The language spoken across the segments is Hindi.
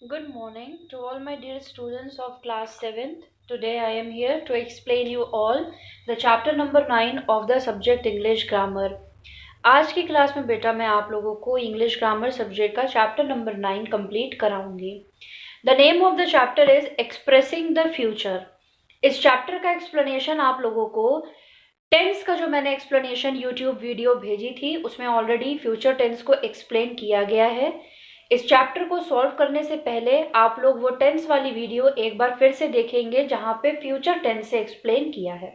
Good morning to all my dear students of class 7th. Today I am here to explain you all the chapter number 9 of the subject English Grammar. आज की क्लास में बेटा मैं आप लोगों को इंग्लिश ग्रामर सब्जेक्ट का चैप्टर नंबर 9 कंप्लीट कराऊंगी. The name of the chapter is expressing the future. इस चैप्टर का एक्सप्लेनेशन आप लोगों को टेंस का जो मैंने एक्सप्लेनेशन यूट्यूब वीडियो भेजी थी उसमें ऑलरेडी फ्यूचर टेंस को एक्सप्लेन किया गया है. इस चैप्टर को सॉल्व करने से पहले आप लोग वो टेंस वाली वीडियो एक बार फिर से देखेंगे जहां पे फ्यूचर टेंस से एक्सप्लेन किया है.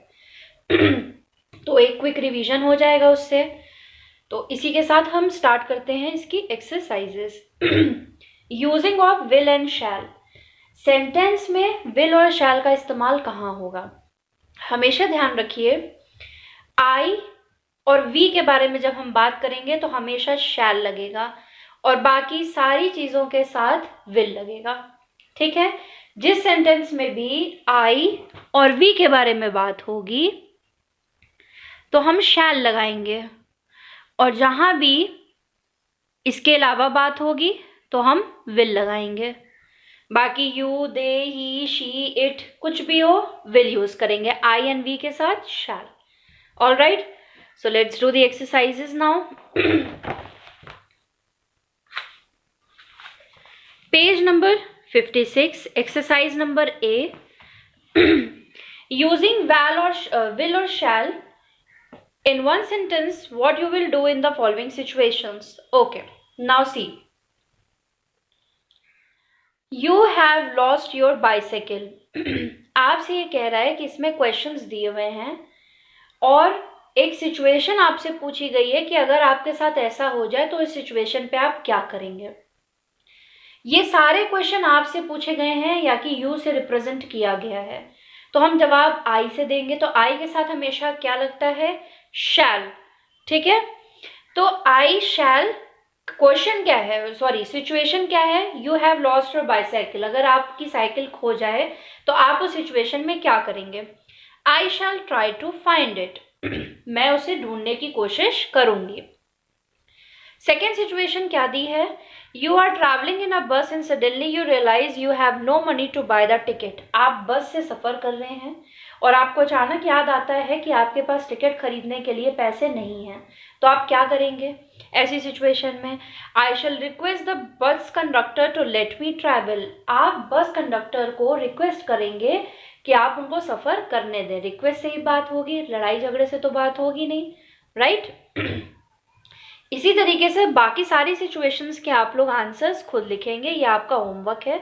तो एक क्विक रिवीजन हो जाएगा उससे. तो इसी के साथ हम स्टार्ट करते हैं इसकी exercises. Using of will and shall. Sentence में विल और शैल का इस्तेमाल कहाँ होगा? हमेशा ध्यान रखिए, आई और वी के बारे में जब हम बात करेंगे तो हमेशा शैल लगेगा और बाकी सारी चीजों के साथ विल लगेगा. ठीक है. जिस सेंटेंस में भी आई और वी के बारे में बात होगी तो हम शैल लगाएंगे और जहां भी इसके अलावा बात होगी तो हम विल लगाएंगे. बाकी you, they, he, she, it कुछ भी हो विल यूज करेंगे. आई एंड वी के साथ shall. All right. So let's do the exercises now. Page number 56, exercise number A. Using will or shall in one sentence, what you will do in the following situations. Okay, now see. You have lost your bicycle. आपसे ये कह रहा है कि इसमें क्वेश्चंस दिए हुए हैं और एक सिचुएशन आपसे पूछी गई है कि अगर आपके साथ ऐसा हो जाए तो इस सिचुएशन पे आप क्या करेंगे. ये सारे क्वेश्चन आपसे पूछे गए हैं या कि यू से रिप्रेजेंट किया गया है. तो हम जवाब आई से देंगे. तो आई के साथ हमेशा क्या लगता है? शैल. ठीक है. तो आई शैल. क्वेश्चन क्या है, सॉरी सिचुएशन क्या है? You have lost your bicycle. अगर आपकी साइकिल खो जाए तो आप उस सिचुएशन में क्या करेंगे? आई शैल ट्राई टू फाइंड इट. मैं उसे ढूंढने की कोशिश करूंगी. सेकेंड सिचुएशन क्या दी है? You are traveling in a bus and suddenly you realize you have no money to buy the ticket. आप बस से सफर कर रहे हैं और आपको अचानक याद आता है कि आपके पास टिकट खरीदने के लिए पैसे नहीं हैं. तो आप क्या करेंगे ऐसी सिचुएशन में? I shall request the bus conductor to let me travel. आप बस कंडक्टर को रिक्वेस्ट करेंगे कि आप उनको सफर करने दें. रिक्वेस्ट से ही बात होगी, लड़ाई झगड़े से तो बात होगी नहीं. राइट. इसी तरीके से बाकी सारी सिचुएशंस के आप लोग आंसर्स खुद लिखेंगे. ये आपका होमवर्क है.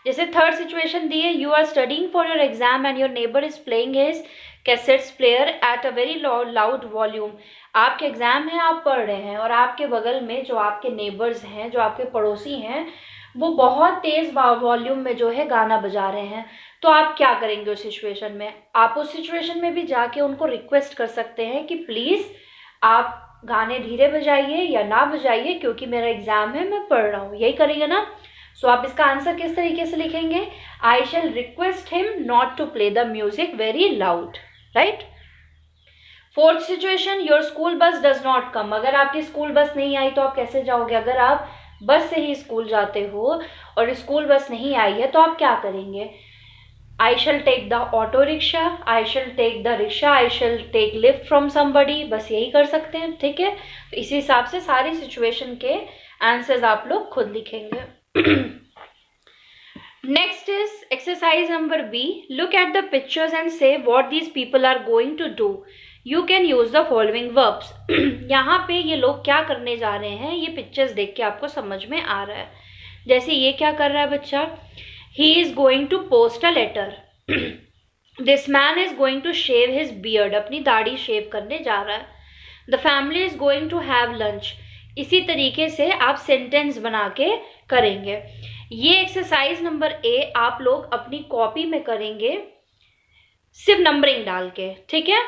जैसे थर्ड सिचुएशन दी है, you are studying for your exam and your neighbour is playing his cassettes player at a very loud volume. आपके एग्जाम है, आप पढ़ रहे हैं और आपके बगल में जो आपके नेबर्स हैं, जो आपके पड़ोसी हैं, वो बहुत तेज वॉल्यूम में जो है गाना बजा रहे हैं. तो आप क्या करेंगे उस सिचुएशन में? आप उस सिचुएशन में भी जाके उनको रिक्वेस्ट कर सकते हैं कि प्लीज आप गाने धीरे बजाइए या ना बजाइए क्योंकि मेरा एग्जाम है, मैं पढ़ रहा हूँ. यही करेंगे ना. सो आप इसका आंसर किस तरीके से लिखेंगे? I shall request him not to play the music very loud. Right. Fourth situation, your school bus does not come. अगर आपकी स्कूल बस नहीं आई तो आप कैसे जाओगे? अगर आप बस से ही स्कूल जाते हो और स्कूल बस नहीं आई है तो आप क्या करेंगे? I shall take the auto rickshaw, I shall take the rickshaw, I shall take lift from somebody. बस यही कर सकते हैं. ठीक है. तो इसी हिसाब से सारी सिचुएशन के आंसर्स आप लोग खुद लिखेंगे. Next is exercise number B. Look at the pictures and say what these people are going to do. You can use the following verbs. यहाँ पे ये लोग क्या करने जा रहे हैं ये पिक्चर्स देख के आपको समझ में आ रहा है. जैसे ये क्या कर रहा है बच्चा? He is going to post a letter. This man is going to shave his beard. अपनी दाढ़ी शेव करने जा रहा है. The family is going to have lunch. इसी तरीके से आप सेंटेंस बना के करेंगे. ये एक्सरसाइज नंबर ए आप लोग अपनी कॉपी में करेंगे सिर्फ नंबरिंग डाल के. ठीक है.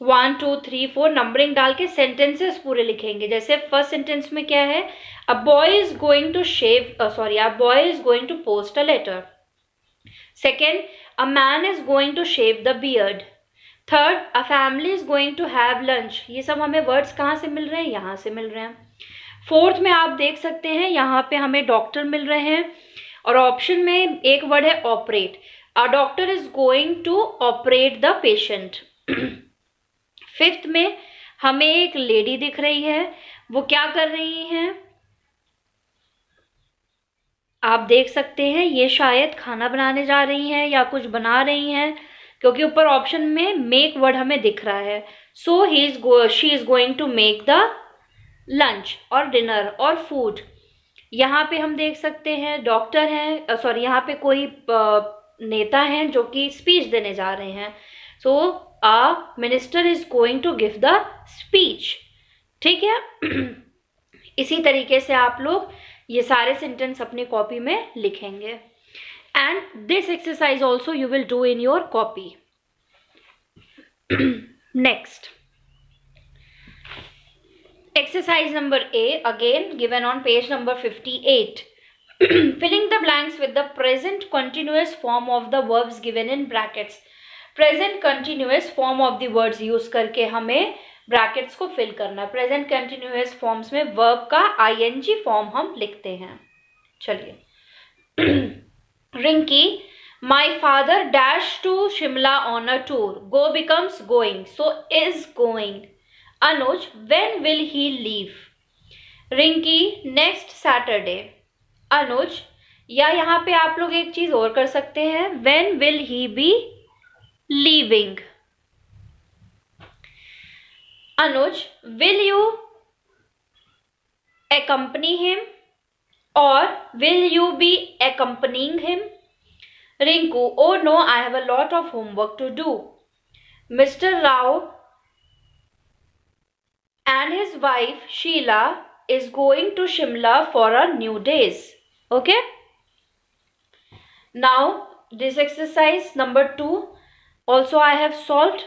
1 2 3 4 नंबरिंग डाल के सेंटेंसेस पूरे लिखेंगे. जैसे फर्स्ट सेंटेंस में क्या है? A boy is going to a boy is going to post a letter. Second, a man is going to shave the beard. Third, a family is going to have lunch. ये सब हमें वर्ड्स कहाँ से मिल रहे हैं? यहाँ से मिल रहे हैं. फोर्थ में आप देख सकते हैं यहाँ पे हमें डॉक्टर मिल रहे हैं और ऑप्शन में एक वर्ड है operate, a doctor is going to operate the patient. Fifth में हमें एक लेडी दिख रही है, वो क्या कर रही हैं, आप देख सकते हैं ये शायद खाना बनाने जा रही हैं या कुछ बना रही हैं, क्योंकि ऊपर ऑप्शन में मेक वर्ड हमें दिख रहा है। So she is going to make the lunch और डिनर और फूड। यहाँ पे हम देख सकते हैं डॉक्टर हैं, सॉरी यहाँ पे कोई नेता हैं जो कि स्पीच देने जा रहे हैं। So a minister is going to give the speech. ठीक है। इसी तरीके से आप लोग ये सारे सेंटेंस अपनी कॉपी में लिखेंगे, and this exercise also you will do in your copy. Next, exercise number A, again given on page number 58. Filling the blanks with the present continuous form of the verbs given in brackets. Present continuous form of the words use करके हमें ब्रैकेट्स को फिल करना है। प्रेजेंट कंटिन्यूअस फॉर्म्स में वर्ब का आईएनजी फॉर्म हम लिखते हैं। चलिए, Rinki, my father dash to Shimla on a tour, go becomes going, so is going. Anuj, when will he leave? Rinki, next Saturday. Anuj, या यहाँ पे आप लोग एक चीज और कर सकते हैं, when will he be leaving? Anuj, will you accompany him or will you be accompanying him? Rinku, oh no, I have a lot of homework to do. Mr. Rao and his wife Sheila is going to Shimla for a new days. Okay. Now this exercise number 2 also I have solved.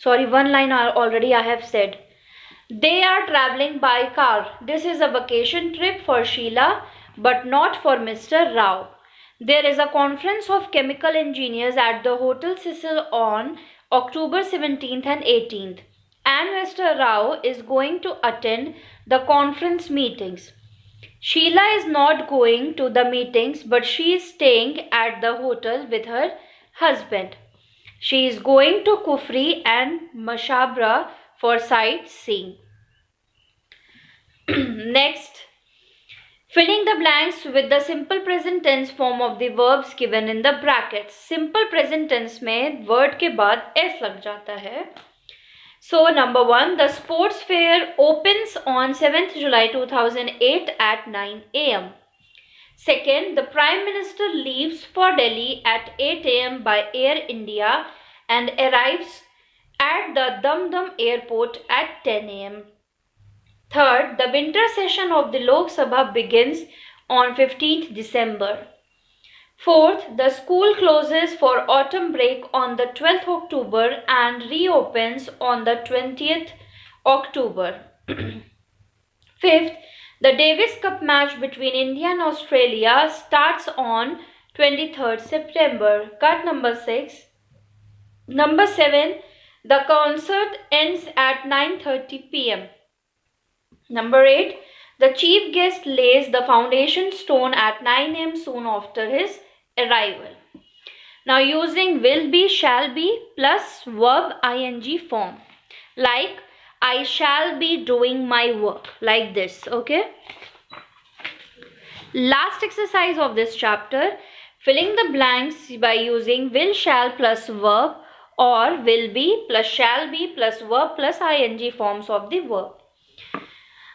Sorry, one line already I have said. They are traveling by car. This is a vacation trip for Sheila but not for Mr. Rao. There is a conference of chemical engineers at the Hotel Cecil on October 17th and 18th. And Mr. Rao is going to attend the conference meetings. Sheila is not going to the meetings, but she is staying at the hotel with her husband. She is going to Kufri and Mashabra for sightseeing. Next, filling the blanks with the simple present tense form of the verbs given in the brackets. Simple present tense में word के बाद s लग जाता है. So number 1, the sports fair opens on 7th July 2008 at 9 a.m. Second, the Prime Minister leaves for Delhi at 8 a.m. by Air India and arrives at the Dum Dum airport at 10 a.m. Third, the winter session of the Lok Sabha begins on 15th December. Fourth, the school closes for autumn break on the 12th October and reopens on the 20th October. Fifth, the Davis Cup match between India and Australia starts on 23rd September. Cut number 6. Number 7, the concert ends at 9:30 p.m. Number 8, the chief guest lays the foundation stone at 9 a.m. soon after his arrival. Now using will be, shall be plus verb ing form, like I shall be doing my work, like this. Okay. Last exercise of this chapter, filling the blanks by using will, shall plus verb or will be plus shall be plus verb plus ing forms of the verb.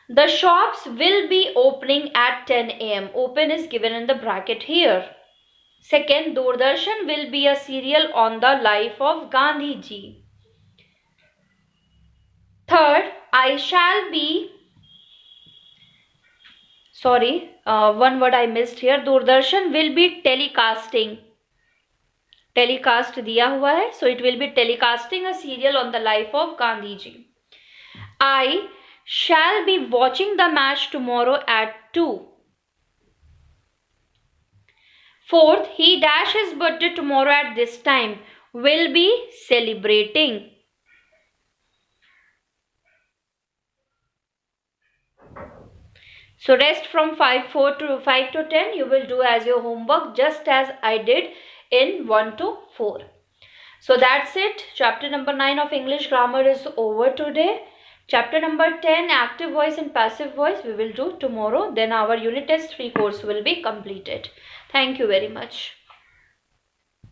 The shops will be opening at 10 a.m. Open is given in the bracket here. Second, Doordarshan will be a serial on the life of Gandhi ji. Third, I shall be, one word I missed here. Doordarshan will be telecasting. Telecast दिया हुआ है, so it will be telecasting a serial on the life of Gandhi ji. I shall be watching the match tomorrow at 2. Fourth, he dash his birthday tomorrow at this time, will be celebrating. So rest from 5 to 10 you will do as your homework, just as I did in 1 to 4. So that's it. Chapter number 9 of English grammar is over today. Chapter number 10, active voice and passive voice, we will do tomorrow. Then our unit test 3 course will be completed. Thank you very much.